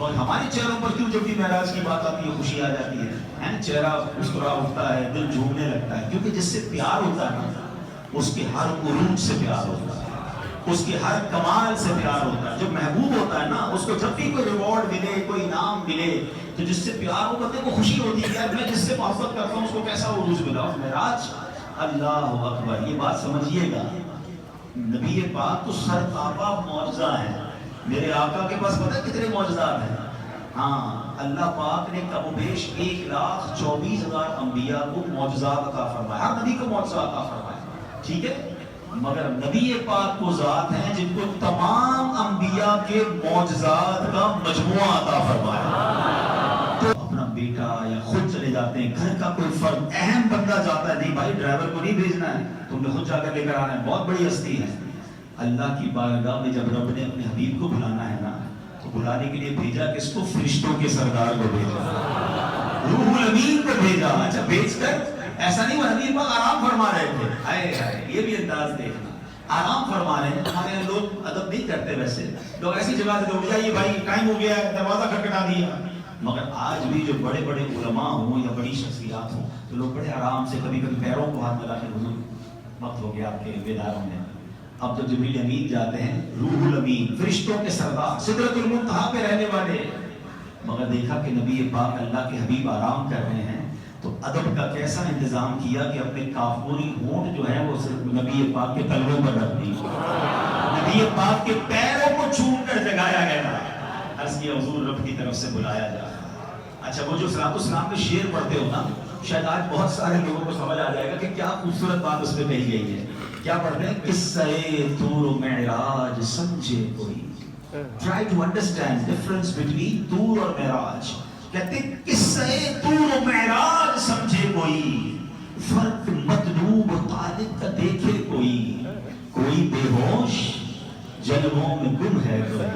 اور ہمارے چہروں پر کیوں جب بھی معراج کی بات آتی ہے خوشی آ جاتی ہے، چہرہ مسکرا اٹھتا ہے، دل جھومنے لگتا ہے؟ کیونکہ جس سے پیار ہوتا ہے نا، اس کے ہر عروج سے پیار ہوتا ہے، اس کے ہر کمال سے پیار ہوتا ہے. جو محبوب ہوتا ہے نا، اس کو جب بھی کوئی ریوارڈ ملے، کوئی انعام ملے، تو جس سے پیار ہو بندے کو خوشی ہوتی ہے یار میں جس سے محبت کرتا ہوں اس کو کیسا عروج ملا. معراج، اللہ اکبر، یہ بات سمجھیے گا. نبی پاک تو سر تابہ معجزہ ہے. میرے آقا کے پاس پتہ ہے کتنے معجزات ہیں؟ ہاں، اللہ پاک نے کم و بیش 1,24,000 انبیاء کو معجزات عطا فرمایا. ہر نبی کو معجزہ عطا فرمایا، ٹھیک ہے؟ مگر نبی پاک کو ذات ہیں جن کو تمام انبیاء کے معجزات کا مجموعہ عطا فرمایا. تو اپنا بیٹا یا خود چلے جاتے ہیں، گھر کا کوئی فرد اہم بندہ جاتا ہے، نہیں بھائی ڈرائیور کو نہیں بھیجنا ہے، تم نے خود جا کر لے کر آنا ہے، بہت بڑی ہستی ہے. اللہ کی بارگاہ میں جب رب نے اپنے حبیب کو بلانا ہے نا، تو بلانے کے لیے بھیجا کس کو؟ فرشتوں کے سردار کو بھیجا، روح الامین کو بھیجا. اچھا بھیج کر ایسا نہیں وہ حبیب پاک آرام فرما رہے تھے، ہائے ہائے یہ بھی انداز دیکھنا، آرام فرما رہے ہیں. ہمارے یہاں لوگ ادب نہیں کرتے، ویسے لوگ ایسی جگہ سے اٹھ جائیے بھائی ٹائم ہو گیا ہے، دروازہ کھٹکھٹا دیا. مگر آج بھی جو بڑے بڑے علماء ہوں یا بڑی شخصیات ہوں تو لوگ بڑے آرام سے کبھی کبھی پیروں کو ہاتھ لگا کے حضور وقت ہو گیا آپ کے بیدار ہونے. اب تو جبریل امین جاتے ہیں، روح الامین، فرشتوں کے سردار، سدرۃ المنتہا پہ رہنے والے. مگر دیکھا کہ نبی پاک اللہ کے حبیب آرام کر رہے ہیں تو ادب کا کیسا انتظام کیا کہ اپنے کافوری ہونٹ جو ہے وہ صرف نبی پاک کے تلووں پر رکھ دی، نبی پاک کے پیروں کو چوم کر جگایا گیا. عرض کیا حضور رب کی طرف سے بلایا جا. اچھا وہ جو صلاۃ السلام میں شعر پڑھتے ہو نا، شاید آج بہت سارے لوگوں کو سمجھ آ جائے گا کہ کیا خوبصورت بات اس میں کہی گئی ہے. کیا پڑھتے ہیں؟ قصہ طور و معراج سمجھے کوئی. Try to understand difference between طور اور معراج. کہتے ہیں قصہ طور و معراج سمجھے کوئی، فرق مطلوب و طالب کا دیکھے کوئی. کوئی بے ہوش جلووں میں گم ہے کوئی.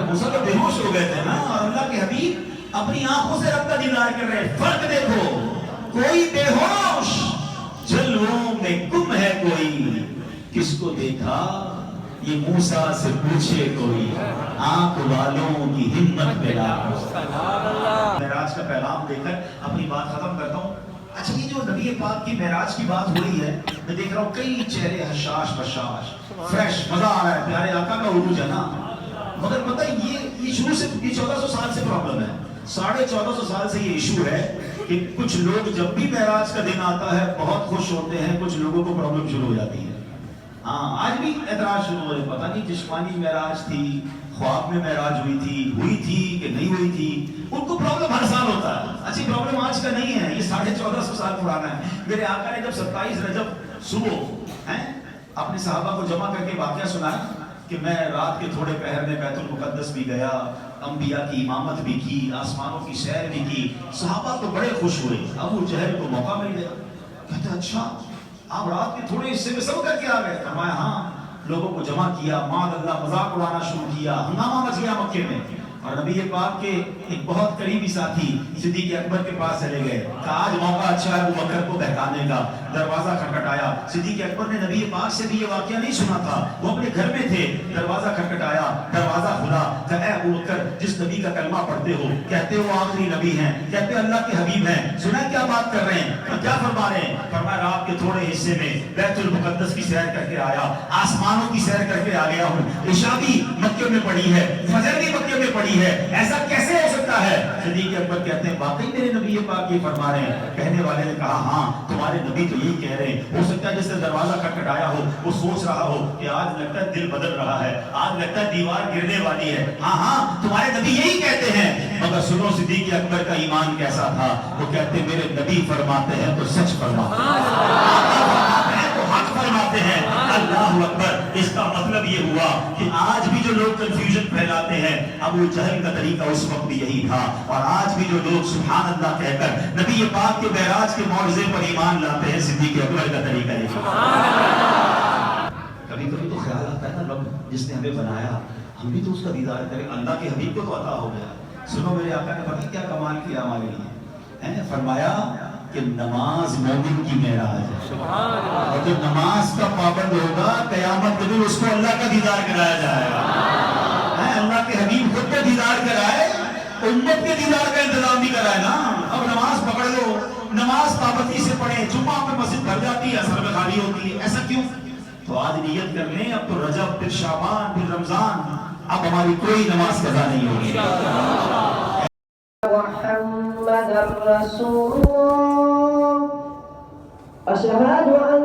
موسیٰ تو بے ہوش ہو گئے تھے نا، اور اللہ کے حبیب اپنی آنکھوں سے رب کا دیدار کر رہے. فرق دیکھو، کوئی بے ہوش جلووں میں گم ہے کوئی. کس کو دیکھا یہ موسیٰ سے پوچھے کوئی، آنکھ والوں کی ہمت پہ لاکھوں. معراج کا پیغام دے کر اپنی بات ختم کرتا ہوں. اچھا یہ جو نبی پاک کی معراج کی بات ہو رہی ہے، میں دیکھ رہا ہوں کئی چہرے حشاش بشاش، فریش، مزہ آ رہا ہے، پیارے آقا کا عروج ہے نا. مگر پتہ یہ شروع سے، یہ 1400 سال سے پرابلم ہے، 1450 سال سے یہ ایشو ہے کہ کچھ لوگ جب بھی معراج کا دن آتا ہے بہت خوش ہوتے ہیں، کچھ لوگوں کو پرابلم شروع ہو جاتی ہے. ہاں آج بھی اعتراض شروع ہو رہے، پتہ نہیں جسمانی معراج تھی، خواب میں معراج ہوئی تھی کہ نہیں ہوئی تھی. ان کو پرابلم ہر سال ہوتا ہے. اچھی پرابلم آج کا نہیں ہے، یہ 1450 سال پرانا ہے. میرے آقا نے جب 27 رجب صبح اپنے صحابہ کو جمع کر کے واقعہ سنایا کہ میں رات کے تھوڑے پہر میں بیت المقدس بھی گیا، انبیاء کی امامت بھی کی، آسمانوں کی سیر بھی کی. صحابہ تو بڑے خوش ہوئے. ابو جہل کو موقع مل گیا، کہتے اچھا آپ رات کے تھوڑے حصے میں سب کر کے آ گئے. فرمایا ہاں. لوگوں کو جمع کیا، معاذ اللہ مذاق اڑانا شروع کیا، ہنگامہ مچ گیا مکے میں. اور نبی پاک کے ایک بہت قریبی ساتھی صدیق اکبر کے پاس چلے گئے، کہا آج موقع اچھا ہے ابو بکر کو بہکانے کا. دروازہ کھٹکھٹایا. صدیق اکبر نے نبی پاک سے بھی یہ واقعہ نہیں سنا تھا، وہ اپنے گھر میں تھے. دروازہ کھٹکھٹایا، دروازہ کھلا. کہا اے ابو بکر جس نبی کا کلمہ پڑھتے ہو، کہتے ہو آخری نبی ہیں، کہتے اللہ کے حبیب ہیں، سنا کیا بات کر رہے ہیں، کیا فرما رہے ہیں؟ فرمایا رات کے تھوڑے حصے میں بیت المقدس کی سیر کر کے آیا، آسمانوں کی سیر کر کے آ گیا ہوں. عشاء بھی مکے میں پڑھی ہے، فجر بھی مکے میں پڑھی ہے، ایسا کیسے ہو سکتا ہے؟ صدیق اکبر کہتے ہیں واقعی میرے نبی پاک یہ فرما رہے ہیں. کہنے والے نے کہا ہاں تمہارے نبی تو یہی کہہ رہے ہیں. ہو سکتا ہے جس نے دروازہ کھٹکھٹایا ہو وہ سوچ رہا ہو کہ آج لگتا ہے دل بدل رہا ہے، آج لگتا ہے دیوار گرنے والی ہے. ہاں ہاں تمہارے نبی یہی کہتے ہیں. مگر سنو صدیق اکبر کا ایمان کیسا تھا. وہ کہتے میرے نبی فرماتے ہیں تو سچ فرماتے ہیں، تو حق فرماتے ہیں. اللہ اکبر. اس کا مطلب یہ ہوا کہ آج بھی جو لوگ کنفیوژن پھیلاتے ہیں، ابو جہل کا طریقہ اس وقت بھی یہی تھا. اور آج بھی جو لوگ سبحان اللہ کہہ کر نبی پاک کے معراج کے معجزے پر ایمان لاتے ہیں، صدیق اکبر کا طریقہ یہی. کبھی کبھی تو خیال آتا ہے نا رب جس نے ہمیں بنایا ہم بھی تو اس کا دیدار کریں. اللہ کے حبیب کو تو عطا ہو گیا. سنو میرے آقا نے پتہ کیا کمال کیا ہمارے لیے. فرمایا کہ نماز مومن کی معراج ہے، اور جو نماز کا پابند ہوگا قیامت کے دن اس کو اللہ کا دیدار کرایا جائے گا. اللہ کے حبیب خود کو دیدار کرائے, امت کے دیدار کا انتظام بھی کرائے نا. اب نماز پکڑ لو, نماز پابندی سے پڑھیں, جمعہ پہ مسجد بھر جاتی ہے, اثر میں خالی ہوتی ہے, ایسا کیوں؟ تو آج نیت کر لیں, اب تو رجب, پھر شعبان, پھر رمضان, اب ہماری کوئی نماز قضا نہیں ہوگی. محمد رسول اللہ, اشہد ان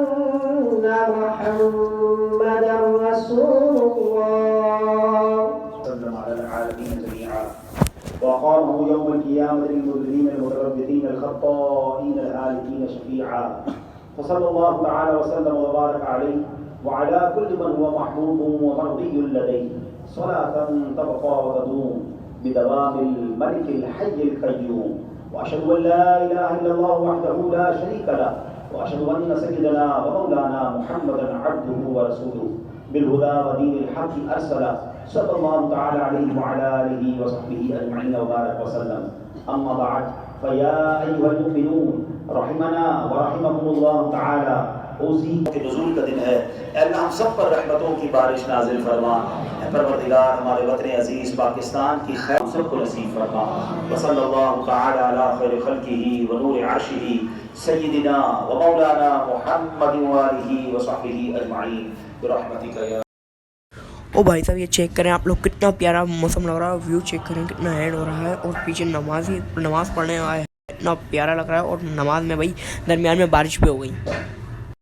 محمد رسول اللہ. وسلم على العالمين جميعا وقامه يوم القيامة للمذنبين المتربصين الخطائين الهالكين شفيعا. فصلى الله تعالى وسلم وبارك عليه وعلى كل من هو محبوب ومرضي لديه صلاة تبقى وتدوم بدوام الملك الحي القيوم. وأشهد أن لا إله إلا الله وحده لا شريك له, وأشهد أن سيدنا ومولانا محمدا عبده ورسوله بالهدى ودين الحق أرسله صلى الله تعالى عليه وعلى آله وصحبه أجمعين وبارك وسلم. أما بعد, فيا أيها المؤمنون رحمنا ورحمكم الله تعالى, اوزی کے نزول کا دن ہے. اے اللہ ہم سب پر رحمتوں کی بارش نازل فرما. اے پروردگار, ہمارے وطن عزیز پاکستان کی خیر ہم سب کو نصیب فرما. وصلی اللہ تعالی علی خیر خلقہ ونور عرشہ سیدنا ومولانا محمد وآلہ وصحبہ اجمعین برحمتک یا. او بھائی صاحب یہ چیک کریں آپ لوگ, کتنا پیارا موسم لگ رہا ہے, ویو چیک کریں کتنا اینڈ ہو رہا ہے, اور پیچھے نماز پڑھنے آئے ہیں, اتنا پیارا لگ رہا ہے, اور نماز میں بھائی درمیان میں بارش بھی ہو گئی.